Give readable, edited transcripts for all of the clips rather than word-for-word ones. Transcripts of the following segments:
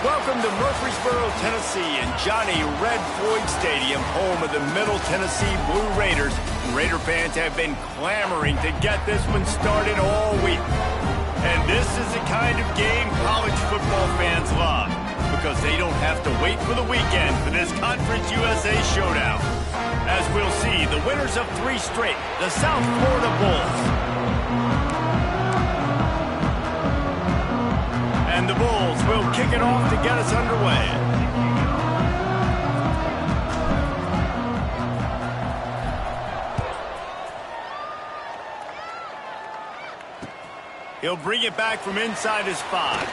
Welcome to Murfreesboro, Tennessee, and Johnny Red Floyd Stadium, home of the Middle Tennessee Blue Raiders. Raider fans have been clamoring to get this one started all week. And this is the kind of game college football fans love, because they don't have to wait for the weekend for this Conference USA showdown. As we'll see, the winners of 3 straight, the South Florida Bulls. And the Bulls will kick it off to get us underway. He'll bring it back from inside his 5.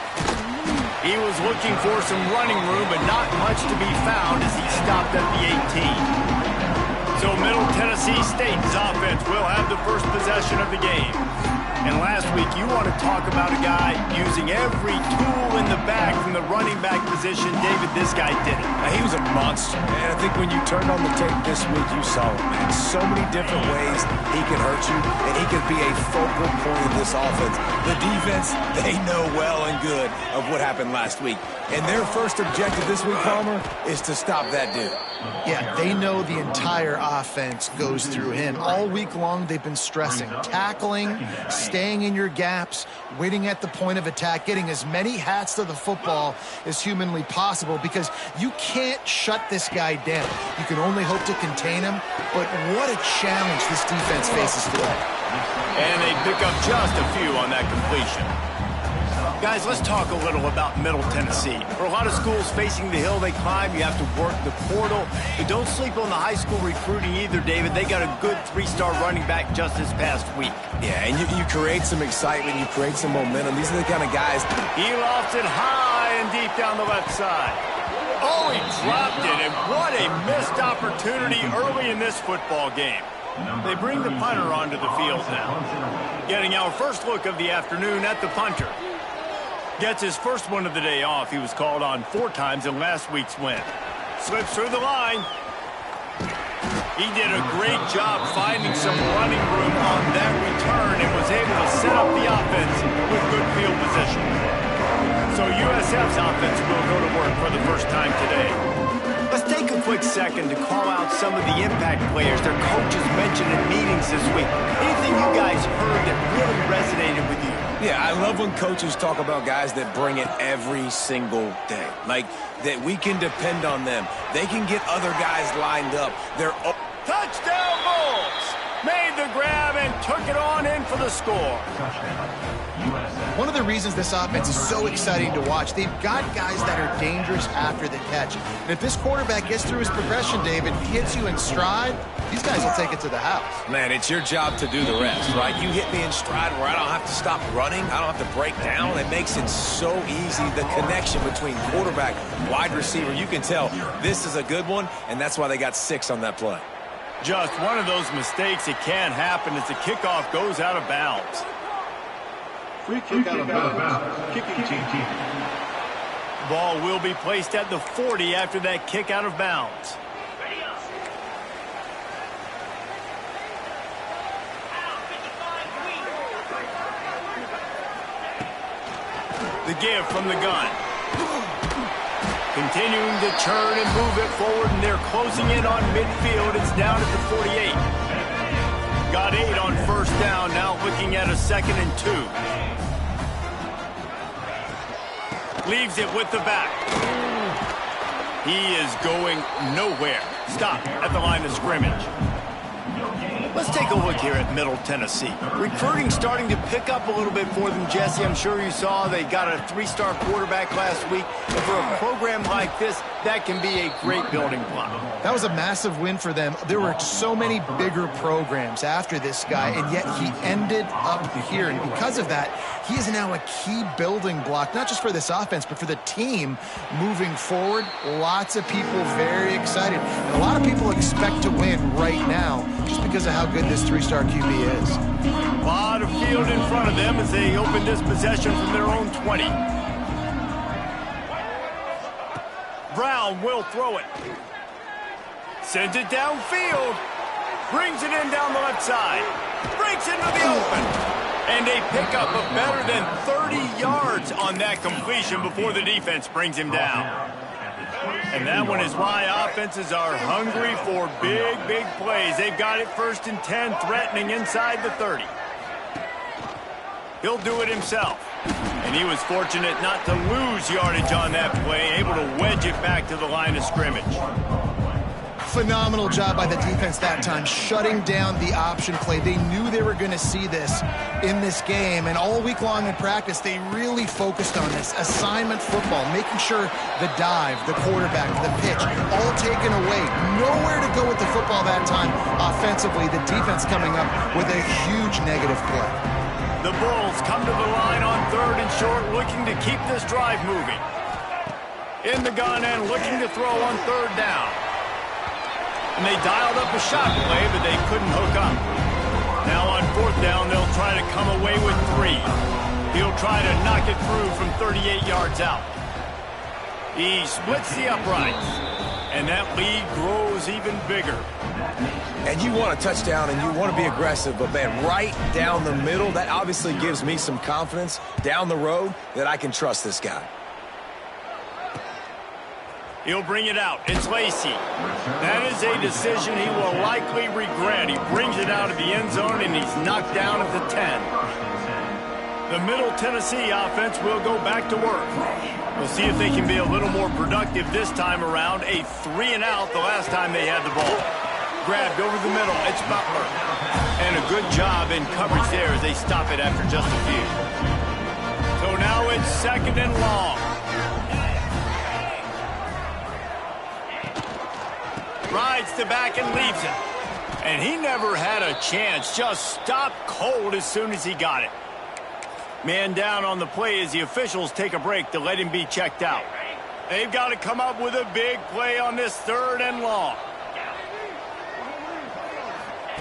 He was looking for some running room, but not much to be found as he stopped at the 18. So Middle Tennessee State's offense will have the first possession of the game. And last week, you want to talk about a guy using every tool in the bag from the running back position. David, this guy did it. He was a monster. And I think when you turned on the tape this week, you saw it, man. So many different ways he can hurt you, and he could be a focal point of this offense. The defense, they know well and good of what happened last week. And their first objective this week, Palmer, is to stop that dude. Yeah, they know the entire offense goes through him. All week long, they've been stressing, tackling, staying in your gaps, waiting at the point of attack, getting as many hats to the football as humanly possible, because you can't shut this guy down. You can only hope to contain him, but what a challenge this defense faces today. And they pick up just a few on that completion. Guys, let's talk a little about Middle Tennessee. For a lot of schools facing the hill they climb, you have to work the portal. But don't sleep on the high school recruiting either, David. They got a good 3-star running back just this past week. Yeah, and you create some excitement, you create some momentum. These are the kind of guys. He lofts it high and deep down the left side. Oh, he dropped it, and what a missed opportunity early in this football game. They bring the punter onto the field now. Getting our first look of the afternoon at the punter. Gets his first one of the day off. He was called on 4 times in last week's win. Slips through the line. He did a great job finding some running room on that return and was able to set up the offense with good field position. So USF's offense will go to work for the first time today. Let's take a quick second to call out some of the impact players their coaches mentioned in meetings this week. Anything you guys heard that really resonated with you? Yeah, I love when coaches talk about guys that bring it every single day. Like, that we can depend on them. They can get other guys lined up. They're... Touchdown Bulls! Made the grab and took it on in for the score. One of the reasons this offense is so exciting to watch, they've got guys that are dangerous after the catch. And if this quarterback gets through his progression, David, hits you in stride, these guys will take it to the house. Man, it's your job to do the rest, right? You hit me in stride where I don't have to stop running. I don't have to break down. It makes it so easy. The connection between quarterback, wide receiver, you can tell this is a good one, and that's why they got 6 on that play. Just one of those mistakes. It can happen as the kickoff goes out of bounds. Free kick out of bounds. Kicking team. Ball will be placed at the 40 after that kick out of bounds. The give from the gun. Continuing to turn and move it forward, and they're closing in on midfield. It's down at the 48. Got 8 on first down, now looking at a 2nd and 2. Leaves it with the back. He is going nowhere. Stop at the line of scrimmage. Let's take a look here at Middle Tennessee. Recruiting starting to pick up a little bit for them, Jesse. I'm sure you saw they got a 3-star quarterback last week. And for a program like this, that can be a great building block. That was a massive win for them. There were so many bigger programs after this guy, and yet he ended up here. And because of that, he is now a key building block, not just for this offense, but for the team moving forward. Lots of people very excited. And a lot of people expect to win right now just because of how good this 3-star QB is. A lot of field in front of them as they open this possession from their own 20. Brown will throw it. Sends it downfield. Brings it in down the left side. Breaks into the open. And a pickup of better than 30 yards on that completion before the defense brings him down. And that one is why offenses are hungry for big, big plays. They've got it 1st and 10, threatening inside the 30. He'll do it himself. And he was fortunate not to lose yardage on that play, able to wedge it back to the line of scrimmage. Phenomenal job by the defense that time, shutting down the option play. They knew they were going to see this in this game, and all week long in practice, they really focused on this. Assignment football, making sure the dive, the quarterback, the pitch, all taken away. Nowhere to go with the football that time offensively. The defense coming up with a huge negative play. The Bulls come to the line on 3rd and short, looking to keep this drive moving. In the gun and looking to throw on 3rd down. And they dialed up a shot play, but they couldn't hook up. Now on 4th down, they'll try to come away with 3. He'll try to knock it through from 38 yards out. He splits the uprights, and that lead grows even bigger. And you want a touchdown, and you want to be aggressive, but, man, right down the middle, that obviously gives me some confidence down the road that I can trust this guy. He'll bring it out. It's Lacey. That is a decision he will likely regret. He brings it out of the end zone, and he's knocked down at the 10. The Middle Tennessee offense will go back to work. We'll see if they can be a little more productive this time around. A 3-and-out the last time they had the ball. Grabbed over the middle. It's Butler. And a good job in coverage there as they stop it after just a few. So now it's 2nd and long. Rides the back and leaves it. And he never had a chance. Just stopped cold as soon as he got it. Man down on the play as the officials take a break to let him be checked out. They've got to come up with a big play on this 3rd and long.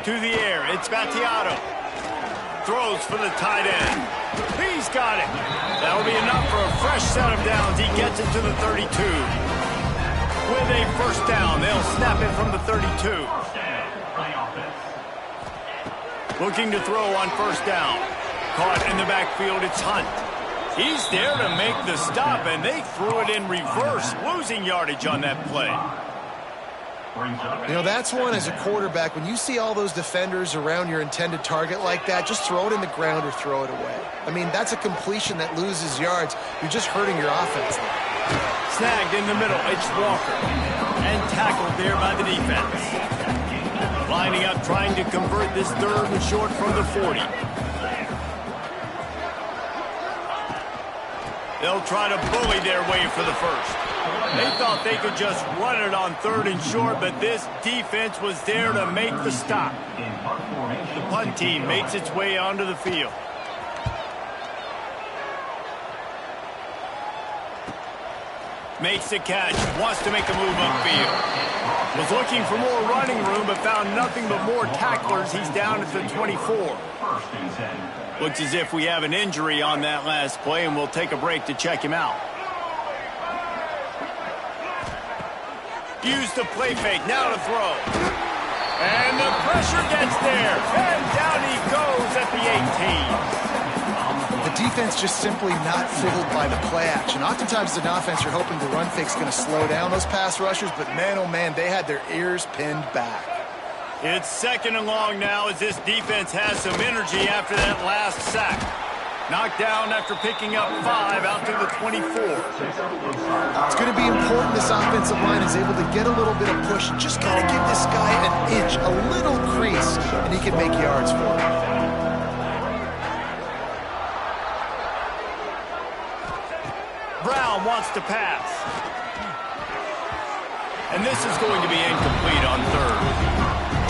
To the air, it's Battiato. Throws for the tight end. He's got it. That'll be enough for a fresh set of downs. He gets it to the 32. With a 1st down, they'll snap it from the 32. Looking to throw on 1st down. Caught in the backfield, it's Hunt. He's there to make the stop, and they threw it in reverse, losing yardage on that play. You know, that's one as a quarterback. When you see all those defenders around your intended target like that, just throw it in the ground or throw it away. I mean, that's a completion that loses yards. You're just hurting your offense there. Snagged in the middle, it's Walker. And tackled there by the defense. Lining up, trying to convert this 3rd and short from the 40. They'll try to bully their way for the 1st. They thought they could just run it on 3rd and short, but this defense was there to make the stop. The punt team makes its way onto the field. Makes the catch, wants to make a move upfield. Was looking for more running room, but found nothing but more tacklers. He's down at the 24. Looks as if we have an injury on that last play, and we'll take a break to check him out. Use the play fake, now to throw. And the pressure gets there, and down he goes at the 18. The defense just simply not fiddled by the play action. Oftentimes as an offense, you're hoping the run fake's going to slow down those pass rushers, but man, oh man, they had their ears pinned back. It's 2nd and long now as this defense has some energy after that last sack. Knocked down after picking up 5 out to the 24. It's going to be important this offensive line is able to get a little bit of push. Just got to give this guy an inch, a little crease, and he can make yards for it. Brown wants to pass. And this is going to be incomplete on 3rd.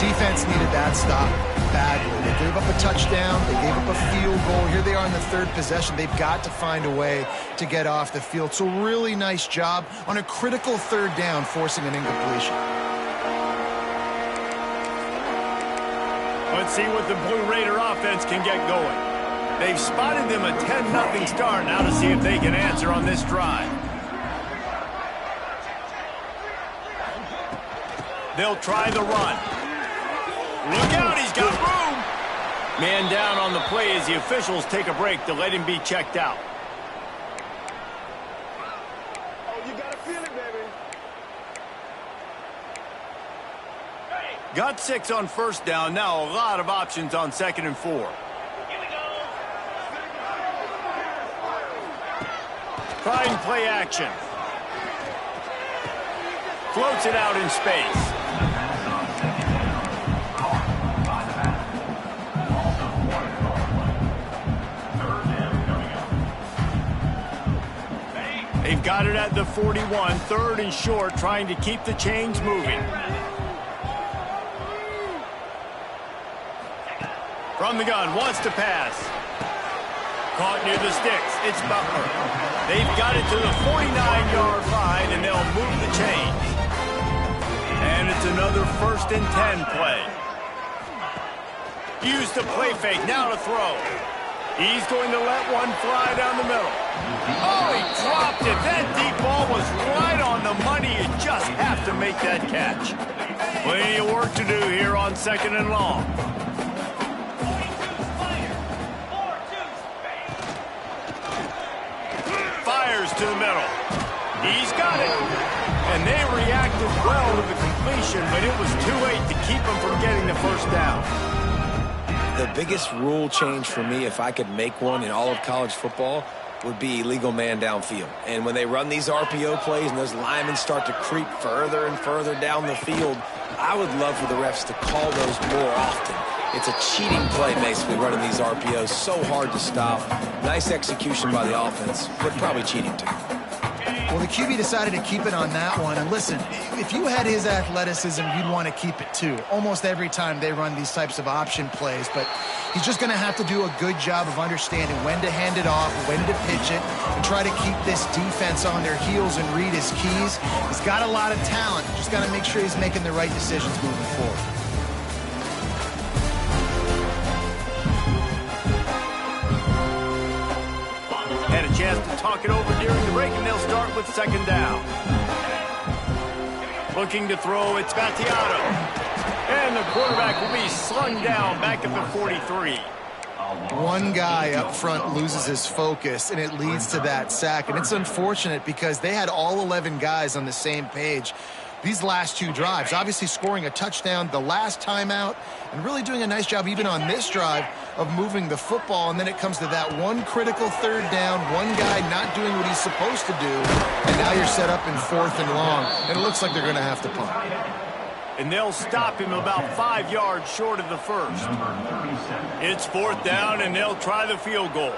Defense needed that stop badly. They gave up a touchdown. They gave up a field goal. Here they are in the 3rd possession. They've got to find a way to get off the field. So really nice job on a critical 3rd down, forcing an incompletion. Let's see what the Blue Raider offense can get going. They've spotted them a 10-0 start. Now to see if they can answer on this drive. They'll try the run. Look out, he's got room. Man down on the play as the officials take a break to let him be checked out. Oh, you gotta feel it, baby. Got 6 on first down. Now a lot of options on 2nd and 4. Here we go. Trying play action. Floats it out in space. They've got it at the 41, 3rd and short, trying to keep the chains moving. From the gun, wants to pass. Caught near the sticks. It's Butler. They've got it to the 49-yard line, and they'll move the chains. And it's another 1st and 10 play. Use the play fake, now to throw. He's going to let one fly down the middle. Oh, he dropped it. That deep ball was right on the money. You just have to make that catch. Plenty of work to do here on 2nd and long. Fires to the middle. He's got it. And they reacted well to the completion, but it was too late to keep them from getting the first down. The biggest rule change for me, if I could make one in all of college football, would be illegal man downfield. And when they run these RPO plays and those linemen start to creep further and further down the field, I would love for the refs to call those more often. It's a cheating play, basically, running these RPOs. So hard to stop. Nice execution by the offense, but probably cheating too. Well, the QB decided to keep it on that one. And listen, if you had his athleticism, you'd want to keep it too. Almost every time they run these types of option plays. But he's just going to have to do a good job of understanding when to hand it off, when to pitch it, and try to keep this defense on their heels and read his keys. He's got a lot of talent. Just got to make sure he's making the right decisions moving forward. Had a chance to talk it over during the break, and they'll start with 2nd down. Looking to throw, it's Battiato. And the quarterback will be slung down back at the 43. One guy up front loses his focus, and it leads to that sack. And it's unfortunate because they had all 11 guys on the same page these last 2 drives. Obviously scoring a touchdown the last time out and really doing a nice job even on this drive of moving the football. And then it comes to that one critical 3rd down, one guy not doing what he's supposed to do. And now you're set up in 4th and long. And it looks like they're going to have to punt. And they'll stop him about 5 yards short of the 1st. It's 4th down, and they'll try the field goal.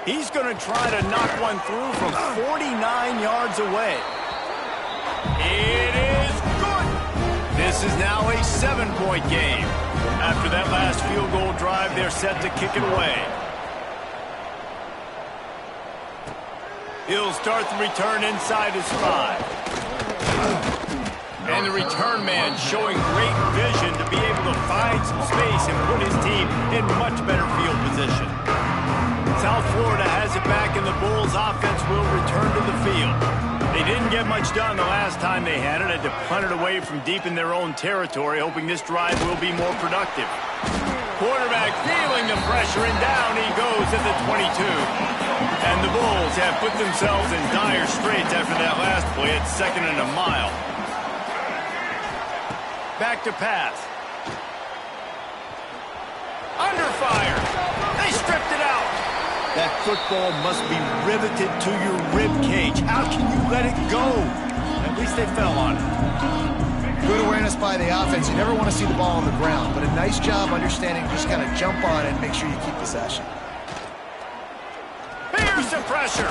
He's going to try to knock one through from 49 yards away. It is good. This is now a 7-point game. After that last field goal drive, they're set to kick it away. He'll start the return inside his 5. And the return man showing great vision to be able to find some space and put his team in much better field position. South Florida has it back, and the Bulls offense will return to the field. They didn't get much done the last time they had it. Had to punt it away from deep in their own territory, hoping this drive will be more productive. Quarterback feeling the pressure, and down he goes at the 22. And the Bulls have put themselves in dire straits after that last play at 2nd and a mile. Back to pass. Under fire. They stripped it out. That football must be riveted to your rib cage. How can you let it go? At least they fell on it. Good awareness by the offense. You never want to see the ball on the ground, but a nice job understanding just kind of jump on it and make sure you keep possession. Here's the pressure.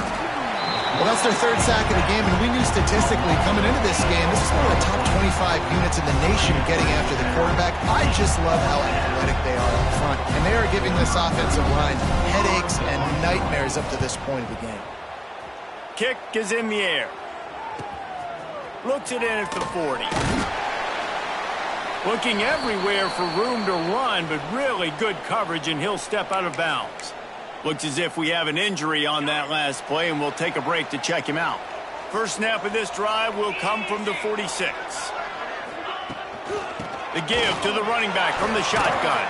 Well, that's their 3rd sack of the game, and we knew statistically coming into this game, this is one of the top 25 units in the nation getting after the quarterback. I just love how athletic they are up front, and they are giving this offensive line headaches and nightmares up to this point of the game. Kick is in the air. Looks it in at the 40. Looking everywhere for room to run, but really good coverage, and he'll step out of bounds. Looks as if we have an injury on that last play, and we'll take a break to check him out. First snap of this drive will come from the 46. The give to the running back from the shotgun.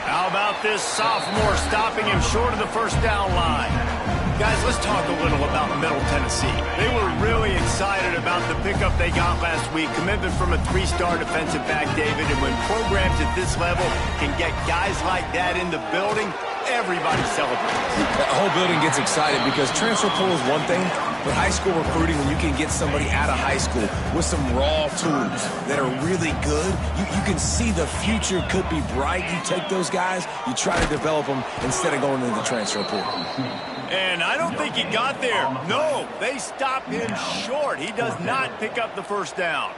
How about this sophomore stopping him short of the first down line? Guys, let's talk a little about Middle Tennessee. They were really excited about the pickup they got last week. Commitment from a 3-star defensive back, David. And when programs at this level can get guys like that in the building, everybody celebrates. The whole building gets excited because transfer portal is one thing, but high school recruiting, when you can get somebody out of high school with some raw tools that are really good, you can see the future could be bright. You take those guys, you try to develop them instead of going into the transfer portal. And I don't think he got there. No, they stop him short. He does not pick up the first down.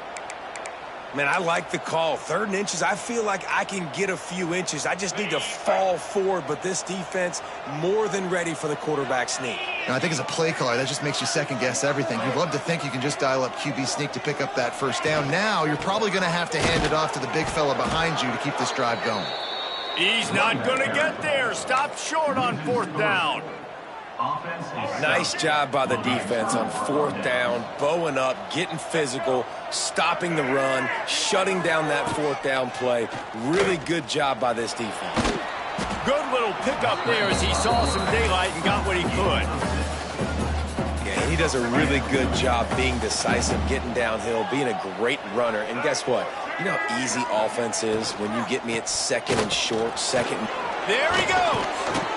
Man, I like the call. 3rd and inches, I feel like I can get a few inches. I just need to fall forward, but this defense more than ready for the quarterback sneak. Now, I think as a play caller, that just makes you second-guess everything. You'd love to think you can just dial up QB sneak to pick up that first down. Now, you're probably going to have to hand it off to the big fella behind you to keep this drive going. He's not going to get there. Stop short on 4th down. Nice job by the defense on 4th down, bowing up, getting physical, stopping the run, shutting down that 4th down play. Really good job by this defense. Good little pickup there as he saw some daylight and got what he could. Yeah, he does a really good job being decisive, getting downhill, being a great runner. And guess what? You know how easy offense is when you get me at 2nd and short, 2nd. There he goes.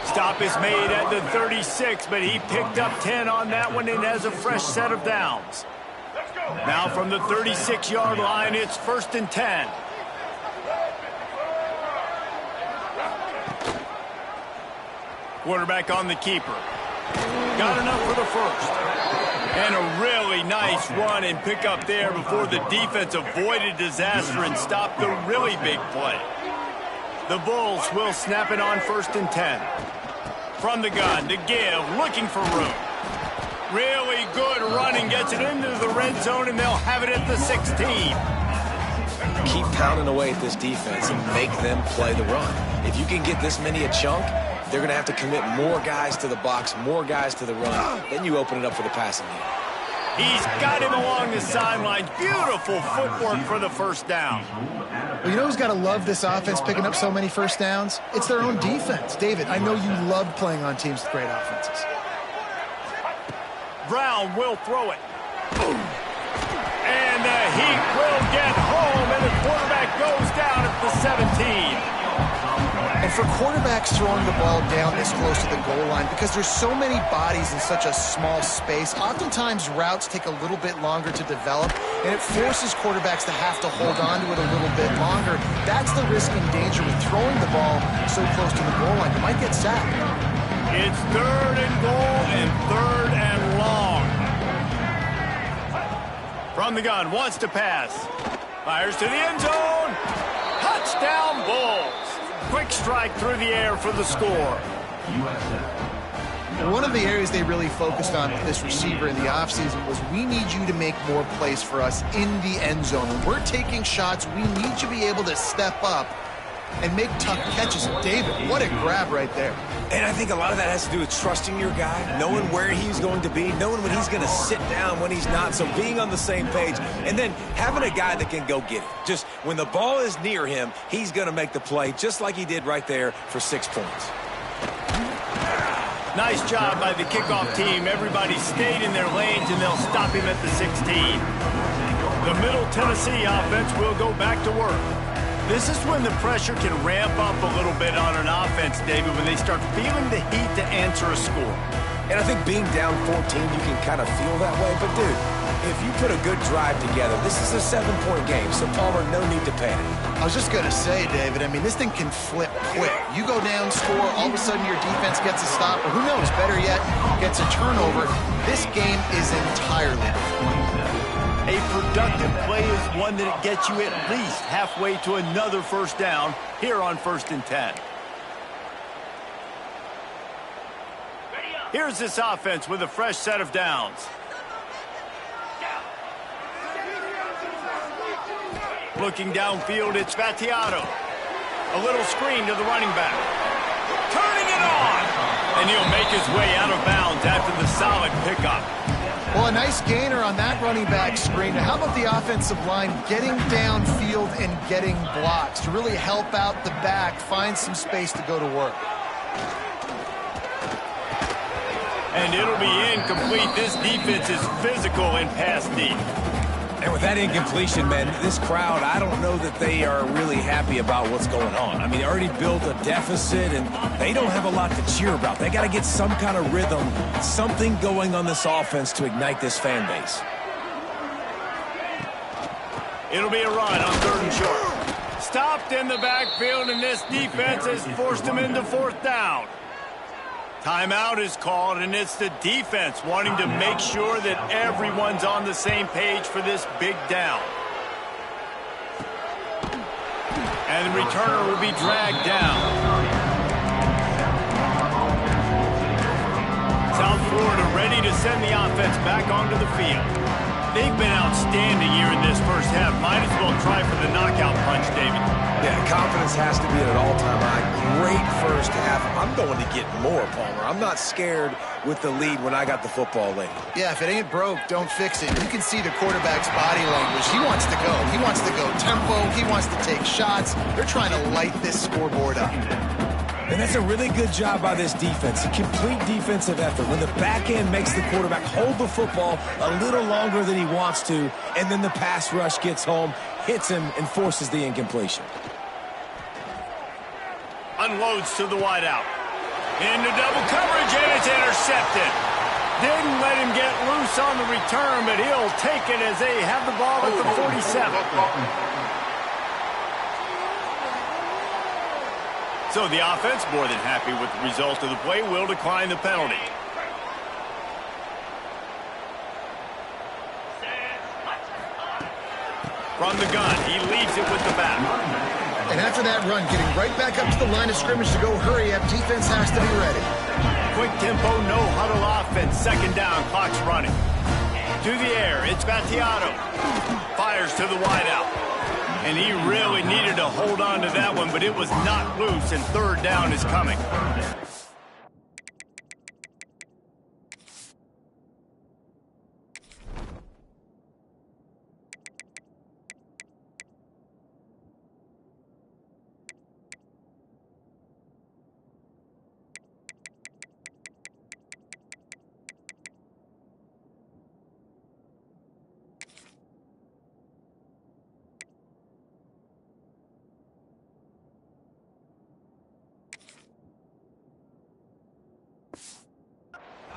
Stop is made at the 36, but he picked up 10 on that one and has a fresh set of downs. Now from the 36-yard line, it's 1st and 10. Quarterback on the keeper. Got enough for the first. And a really nice run and pick up there before the defense avoided disaster and stopped the really big play. The Bulls will snap it on 1st and 10. From the gun to give, looking for room. Really good running, gets it into the red zone, and they'll have it at the 16. Keep pounding away at this defense and make them play the run. If you can get this many a chunk, they're going to have to commit more guys to the box, more guys to the run. Then you open it up for the passing game. He's got him along the sidelines. Beautiful footwork for the first down. Well, you know who's got to love this offense picking up so many first downs? It's their own defense. David, I know you love playing on teams with great offenses. Brown will throw it. And the Heat will get home, and the quarterback goes down at the 17. And for quarterbacks throwing the ball down this close to the goal line, because there's so many bodies in such a small space, oftentimes routes take a little bit longer to develop, and it forces quarterbacks to have to hold on to it a little bit longer. That's the risk and danger with throwing the ball so close to the goal line. You might get sacked. It's 3rd and goal and 3rd and long. From the gun, wants to pass. Fires to the end zone. Touchdown, Bulls. Quick strike through the air for the score. One of the areas they really focused on with this receiver in the offseason was we need you to make more plays for us in the end zone. When we're taking shots, we need you to be able to step up and make tough catches. David, what a grab right there. And I think a lot of that has to do with trusting your guy, knowing where he's going to be, knowing when he's going to sit down, when he's not, so being on the same page, and then having a guy that can go get it. Just when the ball is near him, he's going to make the play, just like he did right there for 6 points. Nice job by the kickoff team. Everybody stayed in their lanes, and they'll stop him at the 16. The Middle Tennessee offense will go back to work. This is when the pressure can ramp up a little bit on an offense, David, when they start feeling the heat to answer a score. And I think being down 14, you can kind of feel that way. But, dude, if you put a good drive together, this is a 7-point game, so, Palmer, no need to panic. I was just going to say, David, I mean, this thing can flip quick. You go down, score, all of a sudden your defense gets a stop, or who knows, better yet, gets a turnover. This game is entirely different. A productive play is one that gets you at least halfway to another first down here on 1st and 10. Here's this offense with a fresh set of downs. Looking downfield, it's Vattiato. A little screen to the running back. Turning it on! And he'll make his way out of bounds after the solid pickup. Well, a nice gainer on that running back screen. How about the offensive line getting downfield and getting blocks to really help out the back, find some space to go to work? And it'll be incomplete. This defense is physical in pass deep. And with that incompletion, man, this crowd, I don't know that they are really happy about what's going on. I mean, they already built a deficit, and they don't have a lot to cheer about. They got to get some kind of rhythm, something going on this offense to ignite this fan base. It'll be a run on 3rd and short. Stopped in the backfield, and this defense has forced him into 4th down. Timeout is called, and it's the defense wanting to make sure that everyone's on the same page for this big down. And the returner will be dragged down. South Florida ready to send the offense back onto the field. They've been outstanding here in this first half. Might as well try for the knockout punch, David. Yeah, confidence has to be at an all-time high. Great first half. I'm going to get more, Palmer. I'm not scared with the lead when I got the football late. Yeah, if it ain't broke, don't fix it. You can see the quarterback's body language. He wants to go. He wants to go tempo. He wants to take shots. They're trying to light this scoreboard up. And that's a really good job by this defense. A complete defensive effort. When the back end makes the quarterback hold the football a little longer than he wants to, and then the pass rush gets home, hits him, and forces the incompletion. Unloads to the wideout. Into double coverage, and it's intercepted. Didn't let him get loose on the return, but he'll take it as they have the ball at the 47. So the offense, more than happy with the result of the play, will decline the penalty. From the gun, he leads it with the back. And after that run, getting right back up to the line of scrimmage to go hurry up, defense has to be ready. Quick tempo, no huddle offense. 2nd down, clock's running. To the air, it's Battiato. Fires to the wideout. And he really needed to hold on to that one, but it was not loose, and 3rd down is coming.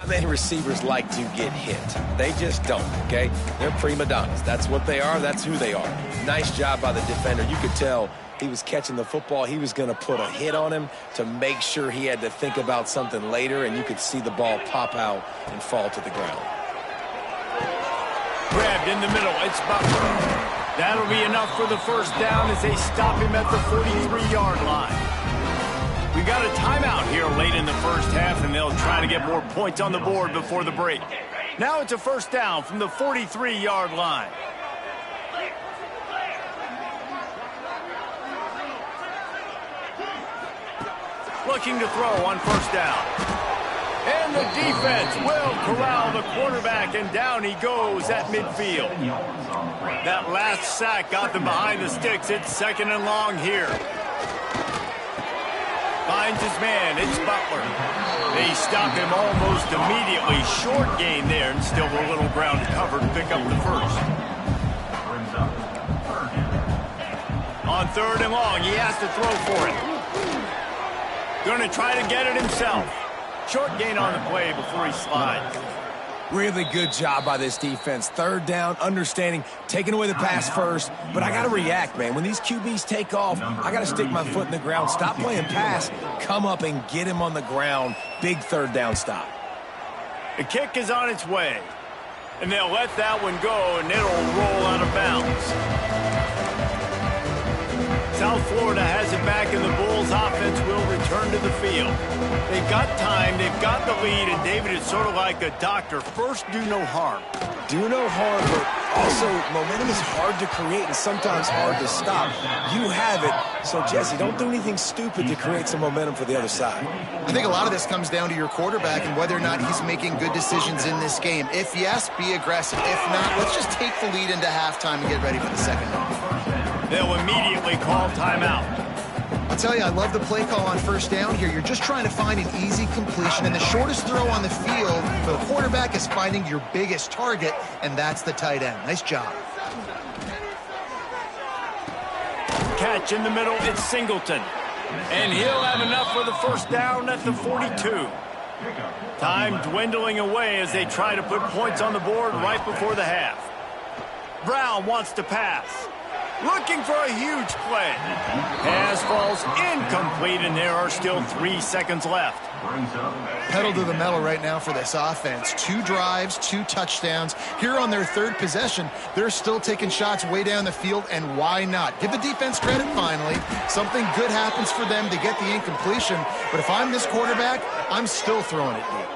Many receivers like to get hit. They just don't, okay? They're prima donnas. That's what they are. That's who they are. Nice job by the defender. You could tell he was catching the football. He was going to put a hit on him to make sure he had to think about something later, and you could see the ball pop out and fall to the ground. Grabbed in the middle. It's Butler. That'll be enough for the 1st down as they stop him at the 43-yard line. We got a timeout here late in the first half, and they'll try to get more points on the board before the break. Now it's a 1st down from the 43-yard line. Looking to throw on 1st down. And the defense will corral the quarterback, and down he goes at midfield. That last sack got them behind the sticks. It's 2nd and long here. Finds his man, it's Butler. They stop him almost immediately. Short gain there, and still a little ground to cover to pick up the 1st. On 3rd and long, he has to throw for it. Going to try to get it himself. Short gain on the play before he slides. Really good job by this defense. 3rd down, understanding, taking away the pass first. But I got to react, man. When these QBs take off, I got to stick my foot in the ground. Stop playing pass. Come up and get him on the ground. Big 3rd down stop. The kick is on its way. And they'll let that one go, and it'll roll out of bounds. South Florida has it back, and the Bulls offense will return to the field. They've got time, they've got the lead, and David, is sort of like a doctor. First, do no harm. Do no harm, but Also, momentum is hard to create and sometimes hard to stop. You have it, so Jesse, don't do anything stupid to create some momentum for the other side. I think a lot of this comes down to your quarterback and whether or not he's making good decisions in this game. If yes, be aggressive. If not, let's just take the lead into halftime and get ready for the second half. They'll immediately call timeout. I'll tell you, I love the play call on first down here. You're just trying to find an easy completion, and the shortest throw on the field for the quarterback is finding your biggest target, and that's the tight end. Nice job. Catch in the middle, it's Singleton. And he'll have enough for the first down at the 42. Time dwindling away as they try to put points on the board right before the half. Brown wants to pass. Looking for a huge play. Pass falls incomplete, and there are still 3 seconds left. Pedal to the metal right now for this offense. 2 drives, 2 touchdowns. Here on their third possession, they're still taking shots way down the field, and why not? Give the defense credit finally. Something good happens for them to get the incompletion, but if I'm this quarterback, I'm still throwing it deep.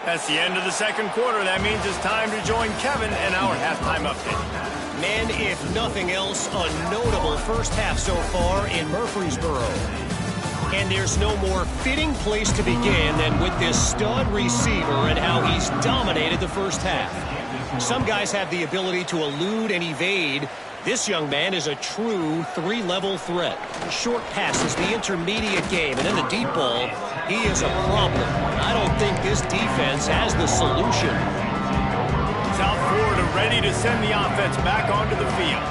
That's the end of the second quarter. That means it's time to join Kevin and our halftime update. Men, if nothing else, a notable first half so far in Murfreesboro. And there's no more fitting place to begin than with this stud receiver and how he's dominated the first half. Some guys have the ability to elude and evade. This young man is a true 3-level threat. Short passes, the intermediate game, and then the deep ball. He is a problem. I don't think this defense has the solution. South Florida ready to send the offense back onto the field.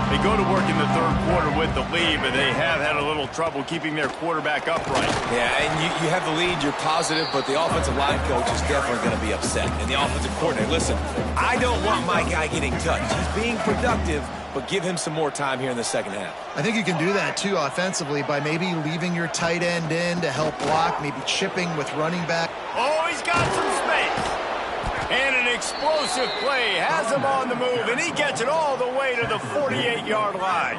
They go to work in the third quarter with the lead, but they have had a little trouble keeping their quarterback upright. Yeah, and you have the lead, you're positive, but the offensive line coach is definitely going to be upset. And the offensive coordinator, listen, I don't want my guy getting touched. He's being productive, but give him some more time here in the second half. I think you can do that, too, offensively, by maybe leaving your tight end in to help block, maybe chipping with running back. Oh, he's got some space. And an explosive play has him on the move, and he gets it all the way to the 48-yard line.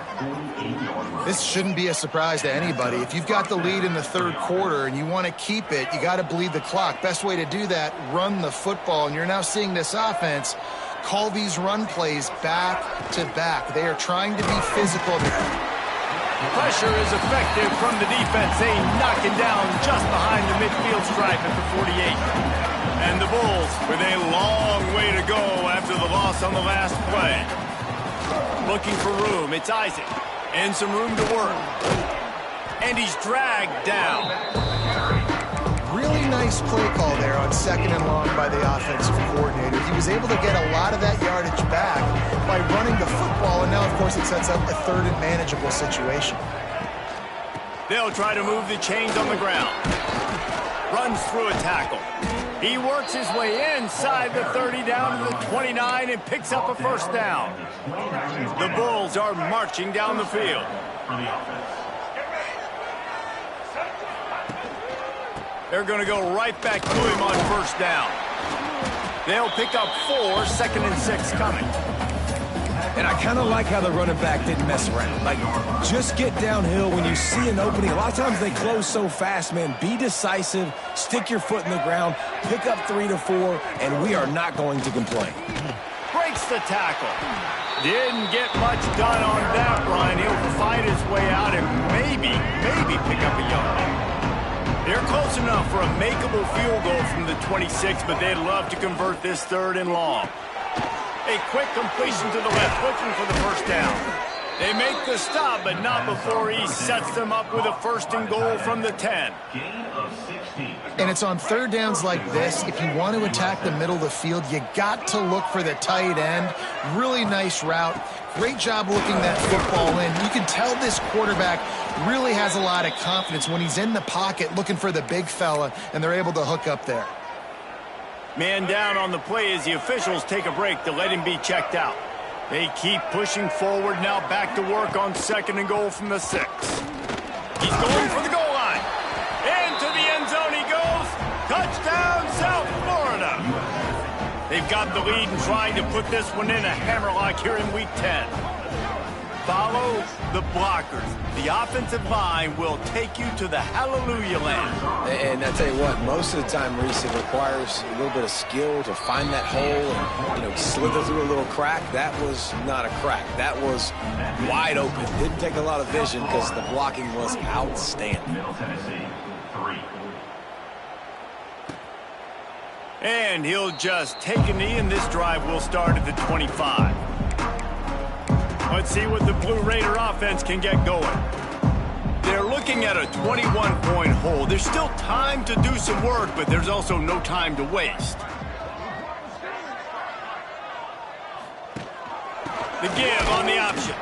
This shouldn't be a surprise to anybody. If you've got the lead in the third quarter and you want to keep it, you got to bleed the clock. Best way to do that, run the football. And you're now seeing this offense call these run plays back to back. They are trying to be physical. Pressure is effective from the defense. They knock him down just behind the midfield stripe at the 48. And the Bulls with a long way to go after the loss on the last play. Looking for room, it's Isaac. And some room to work. And he's dragged down. Really nice play call there on second and long by the offensive coordinator. He was able to get a lot of that yardage back by running the football, and now, of course, it sets up a third and manageable situation. They'll try to move the chains on the ground. Runs through a tackle. He works his way inside the 30 down to the 29 and picks up a first down. The Bulls are marching down the field. They're going to go right back to him on first down. They'll pick up 4, 2nd and 6 coming. And I kind of like how the running back didn't mess around. Like, just get downhill when you see an opening. A lot of times they close so fast, man. Be decisive, stick your foot in the ground, pick up 3 to 4, and we are not going to complain. Breaks the tackle. Didn't get much done on that run. He'll fight his way out and maybe pick up a yard. They're close enough for a makeable field goal from the 26, but they'd love to convert this 3rd and long. A quick completion to the left, looking for the first down. They make the stop, but not before he sets them up with a 1st and goal from the 10. And it's on third downs like this. If you want to attack the middle of the field, you got to look for the tight end. Really nice route. Great job looking that football in. You can tell this quarterback really has a lot of confidence when he's in the pocket looking for the big fella, and they're able to hook up there. Man down on the play as the officials take a break to let him be checked out. They keep pushing forward, now back to work on 2nd and goal from the 6. He's going for the goal line. Into the end zone he goes. Touchdown, South Florida. They've got the lead and trying to put this one in a hammerlock here in Week 10. Follow the blockers. The offensive line will take you to the hallelujah land. And I tell you what, most of the time, Reese, it requires a little bit of skill to find that hole and, slither through a little crack. That was not a crack. That was wide open. Didn't take a lot of vision because the blocking was outstanding. Middle Tennessee, 3. And he'll just take a knee, and this drive will start at the 25. Let's see what the Blue Raider offense can get going. They're looking at a 21-point hole. There's still time to do some work, but there's also no time to waste. The give on the option.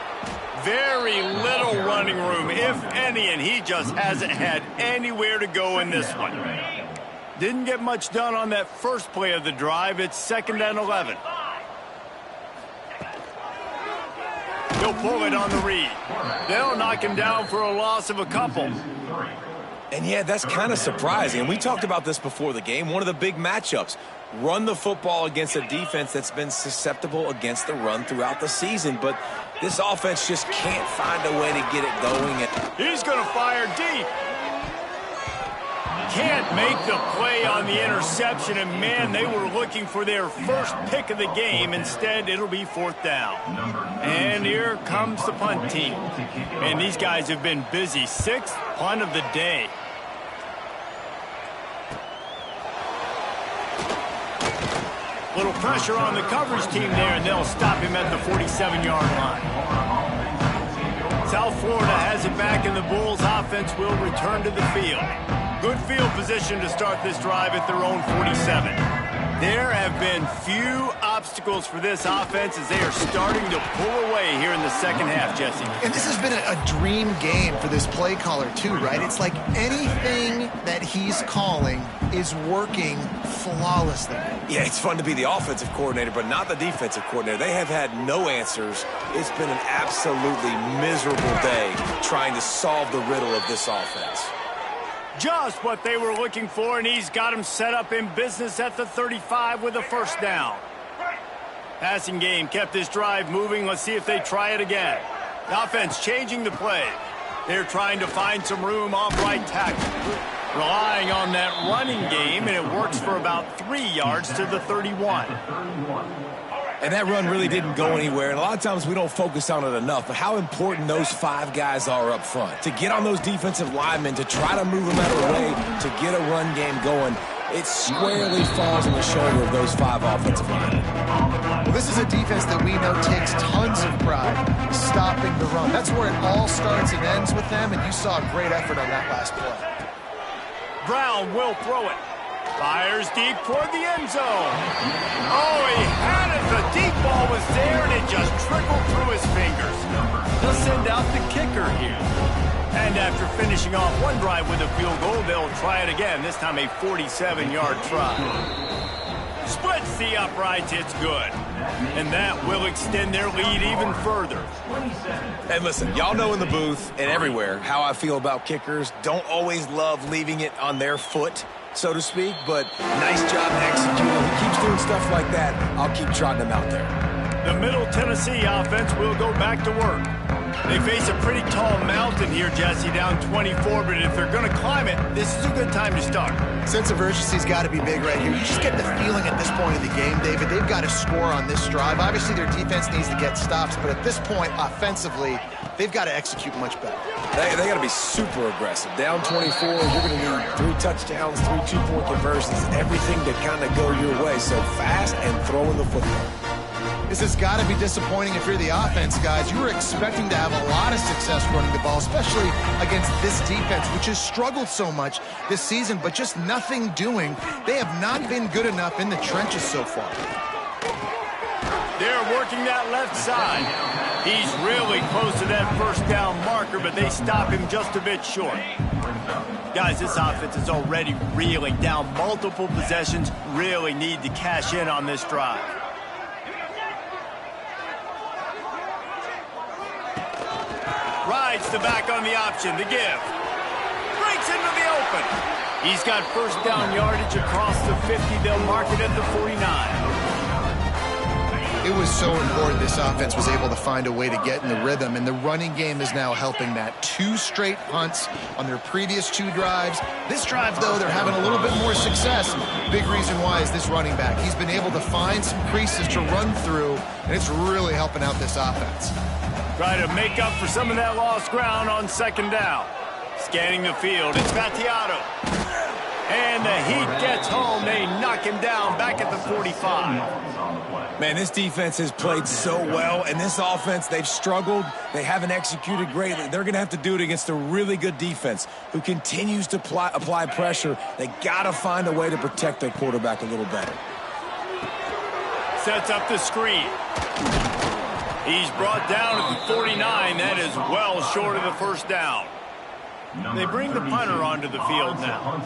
Very little running room, if any, and he just hasn't had anywhere to go in this one. Didn't get much done on that first play of the drive. It's 2nd and 11. He'll pull it on the read. They'll knock him down for a loss of a couple. And yeah, that's kind of surprising. And we talked about this before the game. One of the big matchups. Run the football against a defense that's been susceptible against the run throughout the season. But this offense just can't find a way to get it going. He's going to fire deep. Can't make the play on the interception, and man, they were looking for their first pick of the game. Instead, it'll be 4th down. And here comes the punt team. And these guys have been busy. 6th punt of the day. Little pressure on the coverage team there, and they'll stop him at the 47-yard line. South Florida has it back, and the Bulls offense will return to the field. Good field position to start this drive at their own 47. There have been few obstacles for this offense as they are starting to pull away here in the second half, Jesse. And this has been a dream game for this play caller too, right? It's like anything that he's calling is working flawlessly. Yeah, it's fun to be the offensive coordinator, but not the defensive coordinator. They have had no answers. It's been an absolutely miserable day trying to solve the riddle of this offense. Just what they were looking for, and he's got him set up in business at the 35 with a 1st down. Passing game kept this drive moving. Let's see if they try it again. The offense changing the play. They're trying to find some room off right tackle. Relying on that running game, and it works for about 3 yards to the 31. And that run really didn't go anywhere, and a lot of times we don't focus on it enough, but how important those 5 guys are up front. To get on those defensive linemen, to try to move them out of the way, to get a run game going, it squarely falls on the shoulder of those 5 offensive linemen. Well, this is a defense that we know takes tons of pride stopping the run. That's where it all starts and ends with them, and you saw a great effort on that last play. Brown will throw it. Fires deep toward the end zone. Oh, he had it. The deep ball was there, and it just trickled through his fingers. They'll send out the kicker here. And after finishing off one drive with a field goal, they'll try it again, this time a 47-yard try. Splits the uprights. It's good. And that will extend their lead even further. And listen, y'all know in the booth and everywhere how I feel about kickers. Don't always love leaving it on their foot, so to speak, but nice job executing. He keeps doing stuff like that. I'll keep trotting him out there. The Middle Tennessee offense will go back to work. They face a pretty tall mountain here, Jesse, down 24, but if they're going to climb it, this is a good time to start. Sense of urgency's got to be big right here. You just get the feeling at this point of the game, David, they've got to score on this drive. Obviously, their defense needs to get stops, but at this point, offensively, they've got to execute much better. They got to be super aggressive. Down 24, you're going to need 3 touchdowns, 3 two-point conversions, everything to kind of go your way. So fast and throwing the football. This has got to be disappointing if you're the offense, guys. You were expecting to have a lot of success running the ball, especially against this defense, which has struggled so much this season, but just nothing doing. They have not been good enough in the trenches so far. They're working that left side. He's really close to that 1st down marker, but they stop him just a bit short. Guys, this offense is already reeling down multiple possessions. Really need to cash in on this drive. Rides the back on the option, the give. Breaks into the open. He's got 1st down yardage across the 50. They'll mark it at the 49. It was so important this offense was able to find a way to get in the rhythm, and the running game is now helping that. 2 straight punts on their previous 2 drives. This drive, though, they're having a little bit more success. Big reason why is this running back. He's been able to find some creases to run through, and it's really helping out this offense. Try to make up for some of that lost ground on second down. Scanning the field, it's Vattiato. And the Heat gets home. They knock him down back at the 45. Man, this defense has played so well, and this offense, they've struggled. They haven't executed greatly. They're going to have to do it against a really good defense who continues to apply pressure. They got to find a way to protect their quarterback a little better. Sets up the screen. He's brought down at the 49. That is well short of the first down. They bring the punter onto the field now.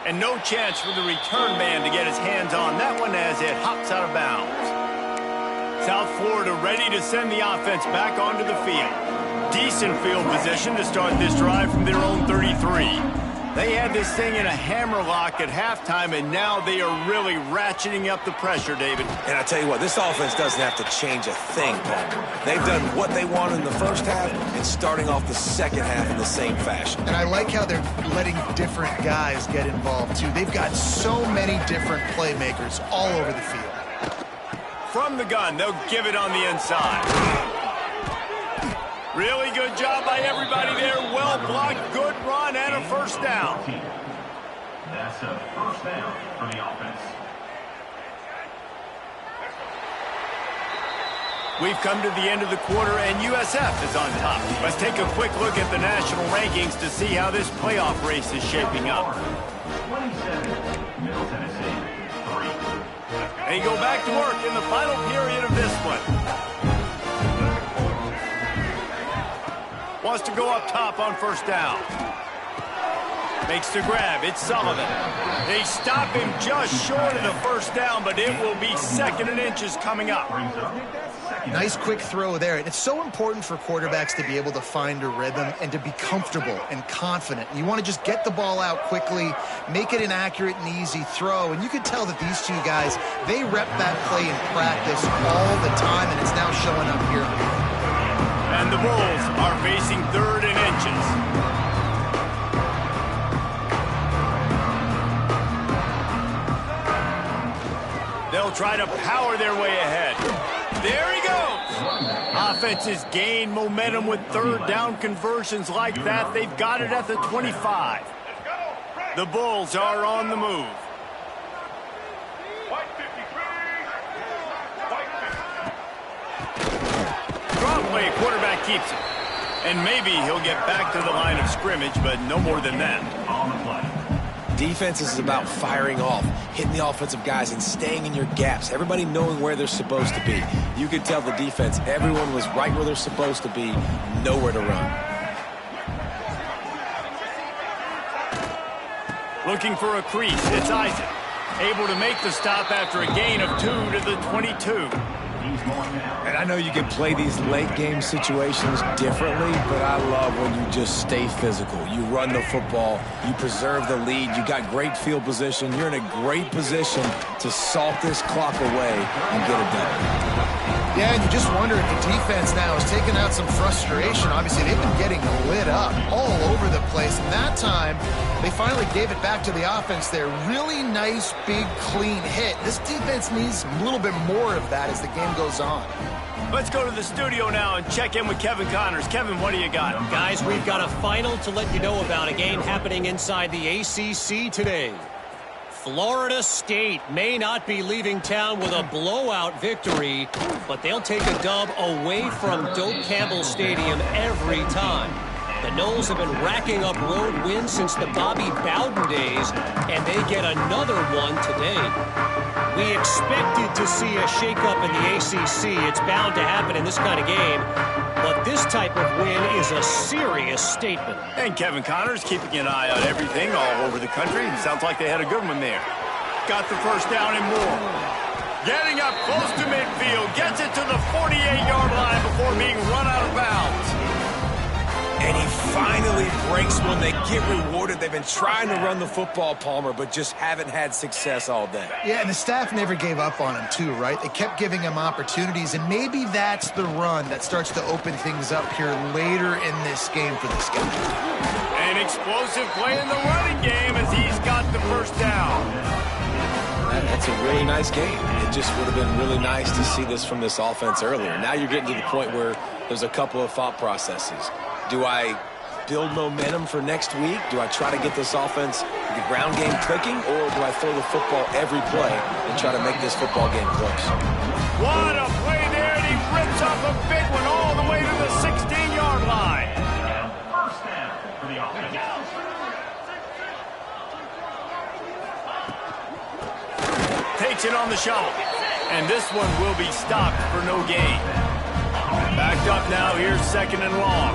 And no chance for the return man to get his hands on that one as it hops out of bounds. South Florida ready to send the offense back onto the field. Decent field position to start this drive from their own 33. They had this thing in a hammerlock at halftime, and now they are really ratcheting up the pressure, David. And I tell you what, this offense doesn't have to change a thing, Paul. They've done what they wanted in the first half and starting off the second half in the same fashion. And I like how they're letting different guys get involved, too. They've got so many different playmakers all over the field. From the gun, they'll give it on the inside. Really good job by everybody there. Well blocked, good run, and a first down. That's a first down for the offense. We've come to the end of the quarter, and USF is on top. Let's take a quick look at the national rankings to see how this playoff race is shaping up. 27, Middle Tennessee, 3. They go back to work in the final period of this one. Wants to go up top on first down. Makes the grab. It's Sullivan. They stop him just short of the first down, but it will be 2nd and inches coming up. Nice quick throw there. And it's so important for quarterbacks to be able to find a rhythm and to be comfortable and confident. You want to just get the ball out quickly, make it an accurate and easy throw. And you can tell that these 2 guys, they rep that play in practice all the time, and it's now showing up here. And the Bulls are facing 3rd and inches. They'll try to power their way ahead. There he goes. Offenses gain momentum with 3rd down conversions like that. They've got it at the 25. The Bulls are on the move. Draw play, quarterback keeps it. And maybe he'll get back to the line of scrimmage, but no more than that. On the play. Defense is about firing off, hitting the offensive guys, and staying in your gaps. Everybody knowing where they're supposed to be. You could tell the defense, everyone was right where they're supposed to be, nowhere to run. Looking for a crease, it's Isaac. Able to make the stop after a gain of 2 to the 22. And I know you can play these late game situations differently, but I love when you just stay physical. You run the football, you preserve the lead, you got great field position, you're in a great position to salt this clock away and get it done. Yeah, and you just wonder if the defense now is taking out some frustration. Obviously, they've been getting lit up all over the place. And that time, they finally gave it back to the offense there. Really nice, big, clean hit. This defense needs a little bit more of that as the game goes on. Let's go to the studio now and check in with Kevin Connors. Kevin, what do you got? Guys, we've got a final to let you know about, a game happening inside the ACC today. Florida State may not be leaving town with a blowout victory, but they'll take a dub away from Doak Campbell Stadium every time. The Noles have been racking up road wins since the Bobby Bowden days, and they get another one today. We expected to see a shakeup in the ACC. It's bound to happen in this kind of game. But this type of win is a serious statement. And Kevin Connors keeping an eye on everything all over the country. Sounds like they had a good one there. Got the first down and more. Getting up close to midfield. Gets it to the 48-yard line before being run out of bounds. And he finally breaks one. They get rewarded. They've been trying to run the football, Palmer, but just haven't had success all day. Yeah, and the staff never gave up on him, too, right? They kept giving him opportunities, and maybe that's the run that starts to open things up here later in this game for this guy. An explosive play in the running game as he's got the first down. That's a really nice game. It just would have been really nice to see this from this offense earlier. Now you're getting to the point where there's a couple of thought processes. Do I build momentum for next week? Do I try to get this offense, the ground game clicking, or do I throw the football every play and try to make this football game close? What a play there, and he rips off a big one all the way to the 16-yard line. First down for the offense. Takes it on the shovel, and this one will be stopped for no gain. Backed up now, here's 2nd and long.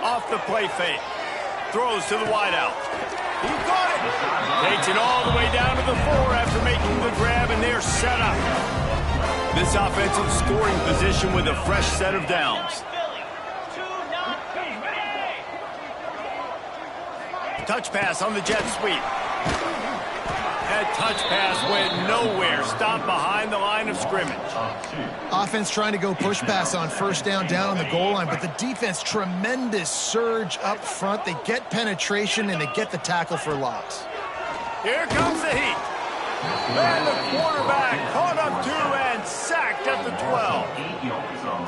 Off the play fake. Throws to the wideout. He got it. Takes it all the way down to the 4 after making the grab, and they're set up. This offensive scoring position with a fresh set of downs. Touch pass on the jet sweep. That touch pass went nowhere. Stopped behind the line of scrimmage. Offense trying to go push pass on first down on the goal line, but the defense, tremendous surge up front. They get penetration, and they get the tackle for loss. Here comes the heat. And the quarterback caught up 2 and sacked at the 12.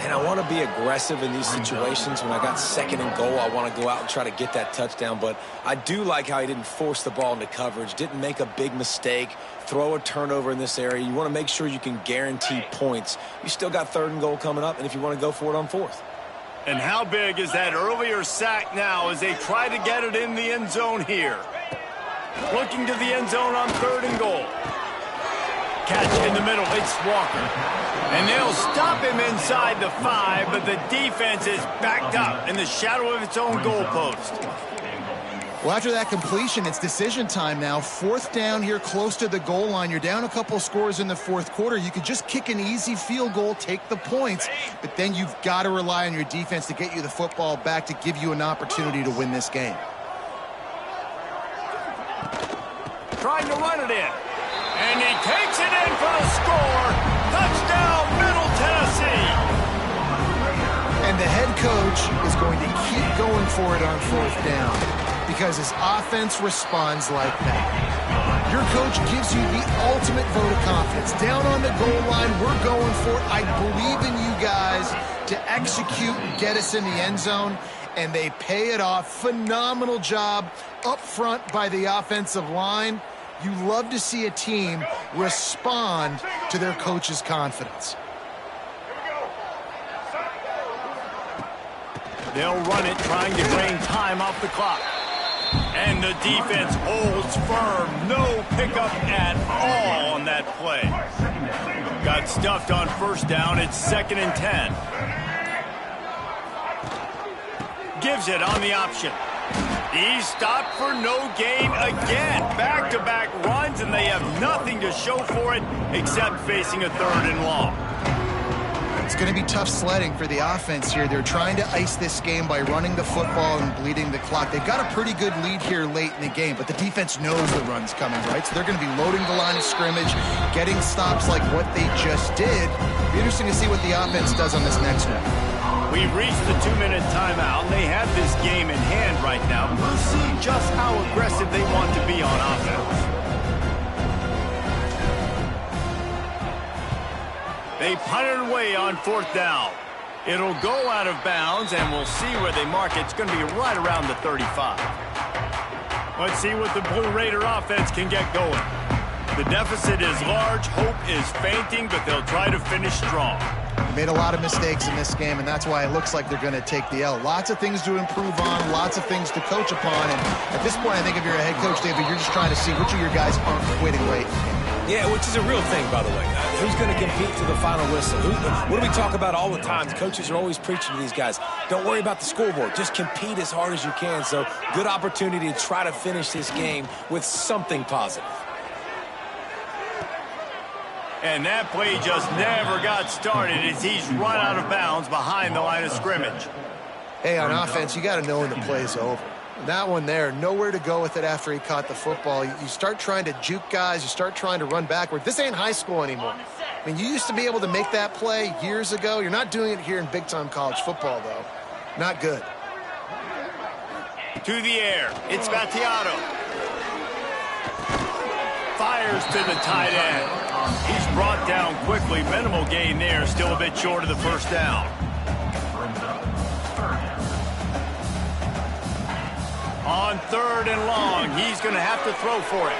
And I want to be aggressive in these situations. When I got 2nd and goal, I want to go out and try to get that touchdown. But I do like how he didn't force the ball into coverage, didn't make a big mistake, throw a turnover in this area. You want to make sure you can guarantee points. You still got 3rd and goal coming up, and if you want to go for it on 4th. And how big is that earlier sack now as they try to get it in the end zone here? Looking to the end zone on 3rd and goal. Catch in the middle, it's Walker. And they'll stop him inside the 5, but the defense is backed up in the shadow of its own goalpost. Well, after that completion, it's decision time now. 4th down here close to the goal line. You're down a couple scores in the 4th quarter. You could just kick an easy field goal, take the points, but then you've got to rely on your defense to get you the football back to give you an opportunity to win this game. Trying to run it in. And he takes it in for the score. Touchdown, Middle Tennessee. And the head coach is going to keep going for it on 4th down because his offense responds like that. Your coach gives you the ultimate vote of confidence. Down on the goal line, we're going for it. I believe in you guys to execute and get us in the end zone, and they pay it off. Phenomenal job up front by the offensive line. You love to see a team respond to their coach's confidence. They'll run it, trying to drain time off the clock. And the defense holds firm. No pickup at all on that play. Got stuffed on 1st down. It's 2nd and 10. Gives it on the option. He's stopped for no gain again. Back-to-back runs, and they have nothing to show for it except facing a 3rd and long. It's going to be tough sledding for the offense here. They're trying to ice this game by running the football and bleeding the clock. They've got a pretty good lead here late in the game, but the defense knows the run's coming, right? So they're going to be loading the line of scrimmage, getting stops like what they just did. It'll be interesting to see what the offense does on this next one. We've reached the 2-minute timeout, and they have this game in hand right now. We'll see just how aggressive they want to be on offense. They punt it away on 4th down. It'll go out of bounds, and we'll see where they mark it. It's going to be right around the 35. Let's see what the Blue Raider offense can get going. The deficit is large. Hope is fainting, but they'll try to finish strong. They made a lot of mistakes in this game, and that's why it looks like they're going to take the L. Lots of things to improve on, lots of things to coach upon, and at this point, I think if you're a head coach, David, you're just trying to see which of your guys aren't quitting late. Yeah, which is a real thing, by the way. Who's going to compete to the final whistle? What do we talk about all the time? Coaches are always preaching to these guys. Don't worry about the scoreboard. Just compete as hard as you can. So good opportunity to try to finish this game with something positive. And that play just never got started as he's run out of bounds behind the line of scrimmage. Hey, on offense, you got to know when the play's over. That one there, nowhere to go with it after he caught the football. You start trying to juke guys. You start trying to run backward. This ain't high school anymore. I mean, you used to be able to make that play years ago. You're not doing it here in big-time college football, though. Not good. To the air. It's Battiato. Fires to the tight end. He's brought down quickly. Minimal gain there. Still a bit short of the first down. On 3rd and long, he's going to have to throw for it.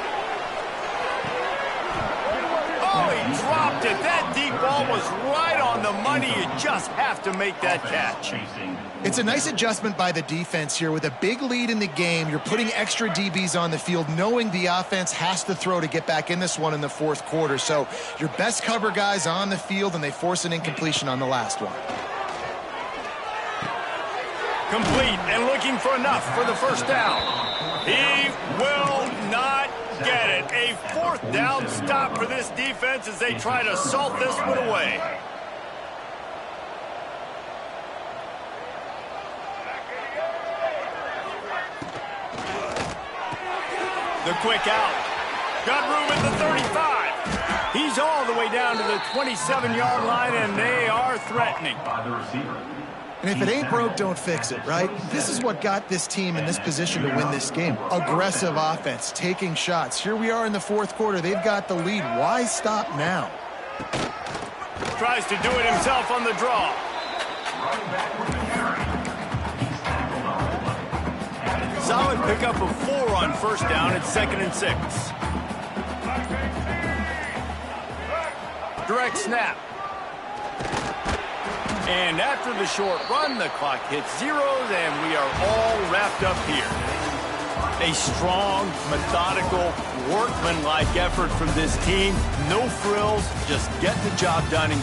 Oh, he dropped it. That deep ball was right on the money. You just have to make that catch. It's a nice adjustment by the defense here. With a big lead in the game, you're putting extra DBs on the field, knowing the offense has to throw to get back in this one in the 4th quarter. So your best cover guys on the field, and they force an incompletion on the last one. Complete and looking for enough for the first down. He will not get it. A 4th down stop for this defense as they try to salt this one away. The quick out. Got room at the 35. He's all the way down to the 27-yard line, and they are threatening. And if it ain't broke, don't fix it, right? This is what got this team in this position to win this game. Aggressive offense, taking shots. Here we are in the 4th quarter. They've got the lead. Why stop now? Tries to do it himself on the draw. Solid pickup of 4 on first down at 2nd and 6. Direct snap. And after the short run, the clock hits zeros, and we are all wrapped up here. A strong, methodical, workmanlike effort from this team. No frills, just get the job done.